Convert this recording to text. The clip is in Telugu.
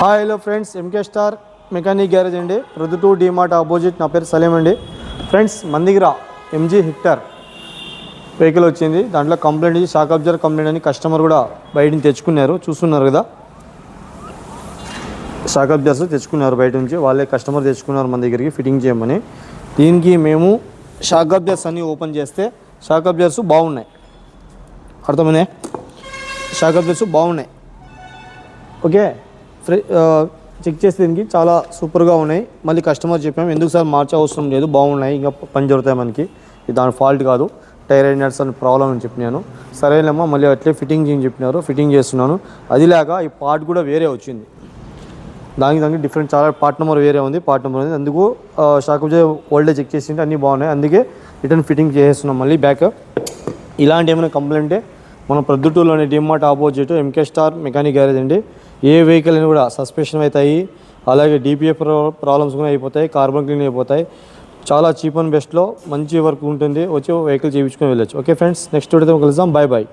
Hi hello friends, MK star mechanic garage అండి, ప్రొద్దుటూరు డీమార్ట్ ఆపోజిట్. నా పేరు సలీం అండి. ఫ్రెండ్స్, మన దగ్గర ఎంజీ హెక్టర్ వెహికల్ వచ్చింది. దాంట్లో కంప్లైంట్ ఇచ్చి షాక్ అబ్జర్వర్ కంప్లైంట్ అని కస్టమర్ కూడా బయట నుంచి తెచ్చుకున్నారు. చూస్తున్నారు కదా, షాక్ అబ్జర్వర్స్ తెచ్చుకున్నారు బయట నుంచి. వాళ్ళే కస్టమర్ తెచ్చుకున్నారు మన దగ్గరికి ఫిట్టింగ్ చేయమని. దీనికి మేము షాక్ అబ్జర్వర్స్ అన్నీ ఓపెన్ చేస్తే షాక్ అబ్జర్వర్స్ బాగున్నాయి. అర్థమైనా? షాక్ అబ్జర్వర్స్ బాగున్నాయి. ఓకే, చెక్ చేస్తే దీనికి చాలా సూపర్గా ఉన్నాయి. మళ్ళీ కస్టమర్ చెప్పాము, ఎందుకు సార్ మార్చే అవసరం లేదు, బాగున్నాయి, ఇంకా పని జరుగుతాయి మనకి, దాని ఫాల్ట్ కాదు, టైర్ నట్స్ అని ప్రాబ్లం అని చెప్పినాను. సరేలేమ్మా, మళ్ళీ అట్లే ఫిట్టింగ్ చేయని చెప్పినారు, ఫిట్టింగ్ చేస్తున్నాను. అది లేక ఈ పార్ట్ కూడా వేరే వచ్చింది, దానికి డిఫరెంట్, చాలా పార్ట్ నెంబర్ వేరే ఉంది, పార్ట్ నెంబర్ ఉంది. అందుకు షాక్ అబ్జర్వర్ ఓల్డేజ్ చెక్ చేసి అన్నీ బాగున్నాయి, అందుకే రిటర్న్ ఫిట్టింగ్ చేస్తున్నాం మళ్ళీ బ్యాక్. ఇలాంటి ఏమైనా కంప్లైంటే మన ప్రొద్దుటూరులోని DMart opposite MK star mechanic garage అండి. ఏ వెహికల్ అయినా కూడా సస్పెన్షన్ అవుతాయి, అలాగే డిపిఎఫ్ ప్రాబ్లమ్స్ కూడా అయిపోతాయి, కార్బన్ క్లీన్ అయిపోతాయి. చాలా చీప్ అండ్ బెస్ట్లో మంచి వర్క్ ఉంటుంది. వచ్చి వెహికల్ చేయించుకొని వెళ్ళొచ్చు. ఓకే ఫ్రెండ్స్, నెక్స్ట్ వీడియోతో కలుద్దాం. Bye bye.